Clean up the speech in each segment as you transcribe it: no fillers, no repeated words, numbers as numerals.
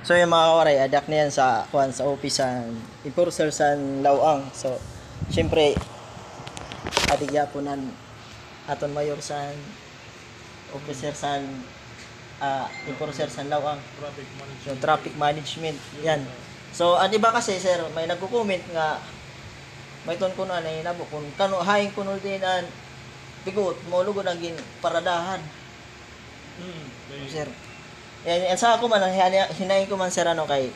So yung mga kawaray, adak na yan sa kuan sa office sa enforcer sa Lawang. So syempre adigya po nan aton mayor sa officer sa enforcer sa Lawang. Yung traffic management. Yan. So ang iba kasi sir, may nagko-comment nga may ton kuno na inabo kun kano haing kuno dinan bigot mo lugod ang gin paradahan. Sir. Yan sa ako man hinaing ko man sir ano kay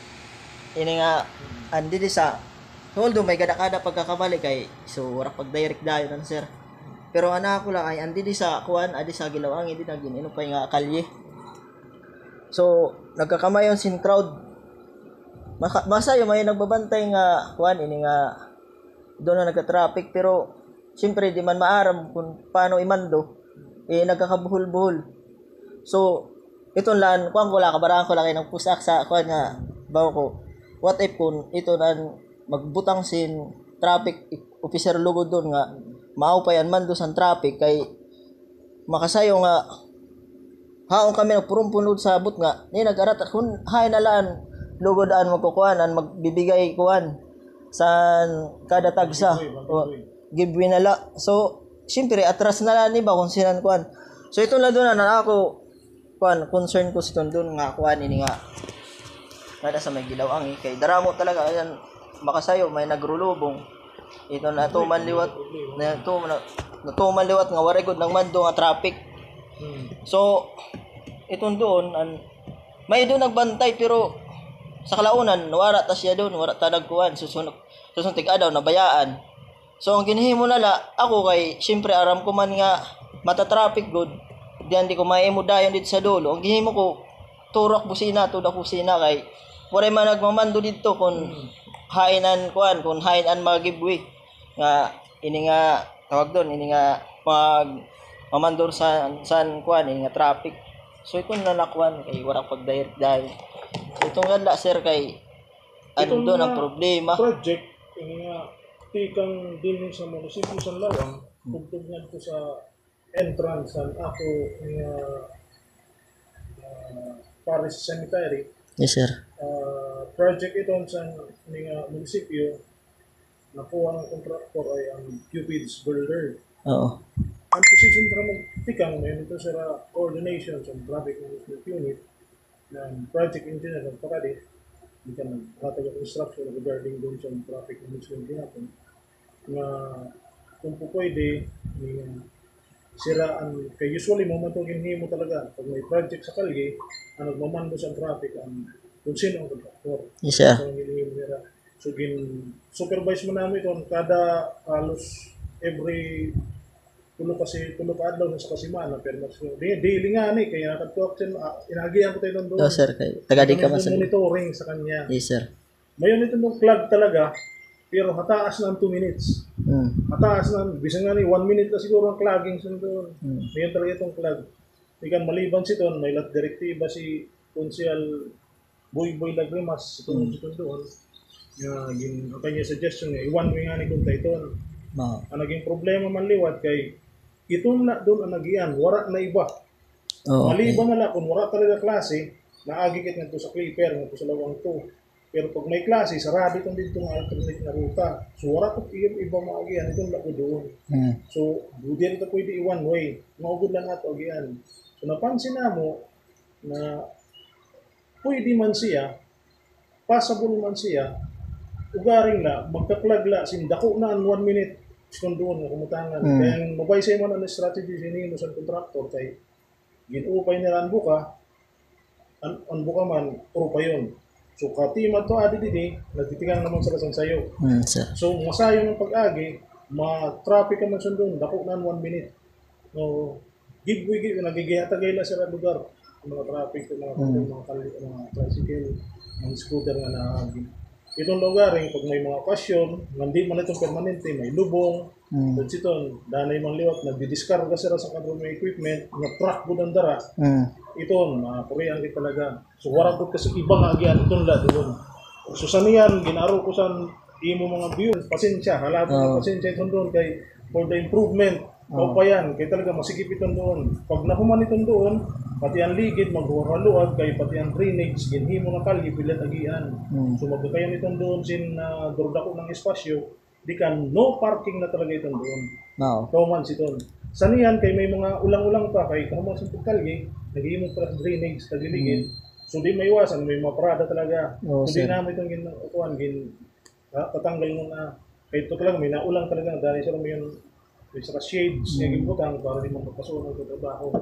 ini nga andi di sa although may kada-kada pagkakamali kay so wala pag direct dayon ano sir. Pero ana ko lang ay andi di sa kuan adi sa Gilawang hindi na gin ino pa nga kalye. So nagkakamayon sin crowd. Masayo may nagbabantay nga kuan ini nga doon na nagka-traffic pero siyempre di man maaram kung paano imando nagkakabuhol-buhol. So ito lang kuan ko lang kabaraan ko lang ng pusak sa kuan nga bawo ko what if kung ito nan magbutang sin traffic officer lugod doon nga mao pa yan man do sa traffic kay makasayo nga haon kami nagpurumpunod sa abot nga ni nagarat kun hay nalaan lugod an magkukuanan magbibigay kuan sa kada tagsa o giveaway nala so siyempre atras na lang ni ba kung sinan kuan so ito lang doon na ako kuan concern ko si doon nga kuan ini nga kada sa may Gilawang kay daramo talaga ayan makasayo may nagrulubong ito na tuman liwat na tuman liwat nga wari gud nang mando nga traffic so itong doon may doon nagbantay pero sa kalaunan wala ta siya doon wala ta nagkuan susunod tig-adaw nabayaan so ang ginhimo nala ako kay syempre aram ko man nga mata traffic good diyan di ko maimo dayon dito sa dulo ang gihimo ko turok busina tuda kusina kay wala man nagmamando dito kun hainan kuan kun hainan mga giveaway nga ini nga tawag doon ini nga pag mamandor sa kuan ini nga traffic so ito na nakuan kay wala pag direct dayon itong ganda sir kay ano doon ang problema project ini nga tikang din sa munisipyo sa Lawang tugtugnan ko sa entrance ang ako nga Paris Cemetery. Yes sir. Project ito sa nga munisipyo nakuha ng kontraktor ay ang Cupid's Builder. Oo. Ang position sa tikang ngayon ito sa coordination sa traffic management unit ng project engineer ng Pakadi hindi ka naghatag ng instruction regarding doon sa traffic management natin na kung po pwede siraan kay usually mamatugin himo talaga pag may project sa kalye ang nagmamando sa traffic ang kung sino ang kontraktor. Yes sir. So supervise mo namin ito kada halos every tulo pa adlaw sa kasimana pero mas daily nga ni kaya nakatuwak siya inagihan ko tayo doon. No sir kay taga di ka man monitoring sa kanya. Yes sir. Mayon ito ng clock talaga pero hataas na 2 minutes. Hataas na bisan nga ni 1 minute na siguro ang clogging sa doon. Mayon talaga itong clog. Ikan maliban si ton may lat direktiba si Konsyal Boy Lagrimas itong doon. Ang kanya suggestion nga iwan nga ni kung tayo ang naging problema man liwat kay itong na doon ang nagiyan, wala na iba. Maliban na lang, kung wala talaga klase, naagikit nga ito sa Clipper, nga ito sa Lawang 2. Pero pag may klase, sarado itong dito ng alternate na ruta. So wala ko iba maagiyan, itong lako doon. So, hindi ito pwede i-one way. Maugod lang ato agiyan. So napansin na mo na pwede man siya, passable man siya, ugaring na, magkaklag la, sindako na 1 minute, kung doon, kumutangan. Kaya mabay sa'yo man ang strategy sinino sa contractor, kay ginupay nila ang buka man, puro pa yun. So, katima to adi didi, nagtitigan naman sa kasang sayo. So, masayo ng pag-agi, ma-traffic ka man sa doon, dako na 1 minute. No, give, nagigihataga ila sa lugar, mga traffic, mga tricycle, mga scooter nga naagi. Itong lugar, pag may mga okasyon, hindi man itong permanente, may lubong, at ito, danay mang liwat, nagdidiskarga sila sa kanong may equipment, na-truck po ng dara, ito, Korean rin talaga. So, warang po kasi ibang agian, itong la doon. So, sa niyan, ginaro ko sa imo mga view, pasensya, halapin ng pasensya itong doon, kay for the improvement Kaupayan, kaya talaga masikip itong doon. Pag nahuman itong doon, pati ang ligid, maghuhaluag, kaya pati ang drainage, ginhimo ng kalye, pilat agian. So magkakayan itong doon, sin durdako ng espasyo, di kan no parking na talaga itong doon. No. Kauman siton. Saniyan, kay may mga ulang-ulang pa, kay kahuman sa kalye, naghihimo para sa drainage, tagliligid. So di may iwasan, may mga parada talaga. Oo, So di sir. namin itong tatanggal mo na, kaya ito talaga, may naulang talaga, dahil siya may may saka shades, yung butang para di mo magpasunan sa trabaho.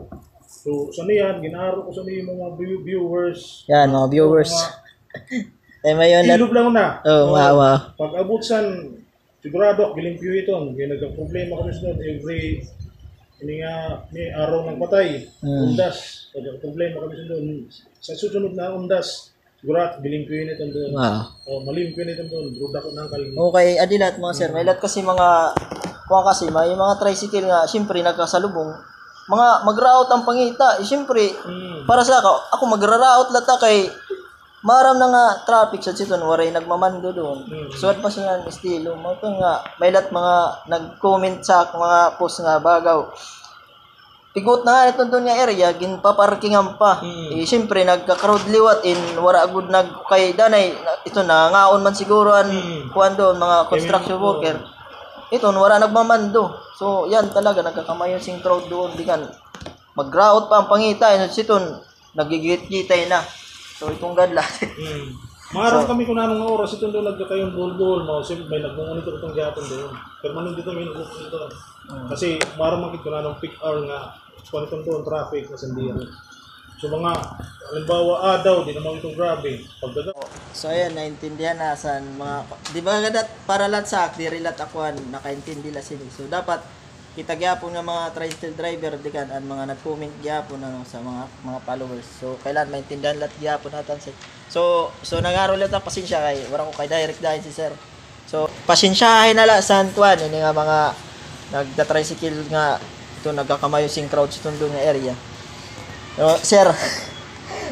So, sa niyan, ginaro ko sa niyan mga viewers. Yan, mga viewers. Eh, mayon lahat. Ilog lang na. Oh, wow. Pag abot san, sigurado, gilimpyo ito. Kaya nagka-problema kami sa doon. Every, ini nga, may araw ng patay. Undas. Nagka-problema kami sa doon. Sa susunod na undas, sigurado, gilimpyo ito doon. Wow. Malimpyo ito doon. Brood ako ng kalim. Okay, adilat mga sir. May lahat kasi mga may mga tricycle nga, siyempre nagkasalubong. Mga mag-route ang pangita. Siyempre, para sa ako magra-route lata kay maram na nga traffic sa siton, waray nagmamando doon. Suwad pa siya ng estilo. Mga nga, may lahat mga nag-comment sa mga post nga bagaw. Pigot na nga ito doon nga area, ginpaparkingan pa. Siyempre, nagka-crowd liwat in wara agud kay danay. Ito na, ngaon man siguro kuhan doon, mga construction worker. Ito, wala nagmamando. So, yan talaga, nagkakamayon sing crowd doon. Di kan, mag-route pa ang pangita. Siton, nagigit-gitay na. So, itong gadla. Maharap kami kung anong oras, itong doon nagkakayong bull-bull. May nagmumonitor itong gapon doon. Permanent dito, may nagmumonitor. Kasi, maharap makit kung anong peak hour nga, kung itong doon, traffic, nasandiri. So, mga, halimbawa, daw, di naman itong grabe. So, ayan, naintindihan na sa mga, di ba gadat, para lahat sa di relat akuan, nakaintindi la sila. So, dapat, kita gyapon nga mga tricycle driver, di kan, at mga nag-comment gyapon sa mga followers. So, kailan maintindihan lahat gyapon natin sir. So, nangaro lahat ang pasensya kay, wala ko kay direct dahil si sir. So, pasensyahin na lang sa antuan, yun nga mga, nagda-tricycle nga, ito, nagkakamayo sing crowd sa doon nga area. So, sir,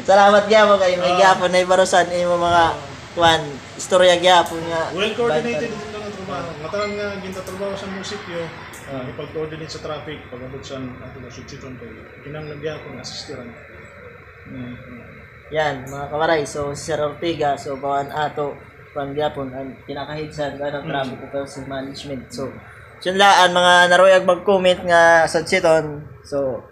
salamat gyapon kay may gyapon na ibarusan imo mga istorya gyapon nga. Well coordinated din ang trabaho. Matalang nga gintatrabaho sa munisipyo, ipag-coordinate sa traffic, pag-abot sa ato na subsiton kay kinanglan gyapon assistiran. Yan, mga kamaray. So, si Sir Ortiga, so bawan ato gyapon ang kinakahidsan ng traffic operation management. So, sunlaan mga naroyag mag-comment nga sa siton. So,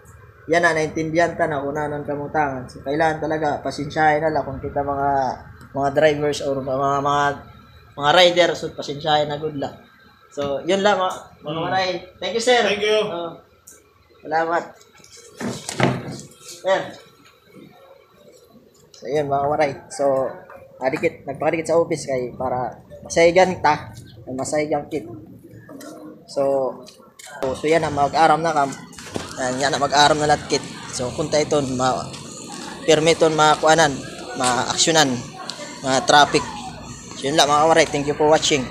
yan na, naintindihan ta na kung nanon kamutangan. So, kailangan talaga, pasensyahin na lang kung kita mga drivers or mga riders, so pasensyahin na good luck. So, yun lang mga maray. Thank you, sir. Thank you. Salamat. Sir. So, yun mga maray. So, nagpakadikit sa office kay para masayigan ta, masayigan kit. So yan na, mag-aram na kam. Yan na, mag-aram na lahat kit. So, kunta ito, permiton, maaksyonan, mga traffic. So, yun lang mga kamaray. Thank you for watching.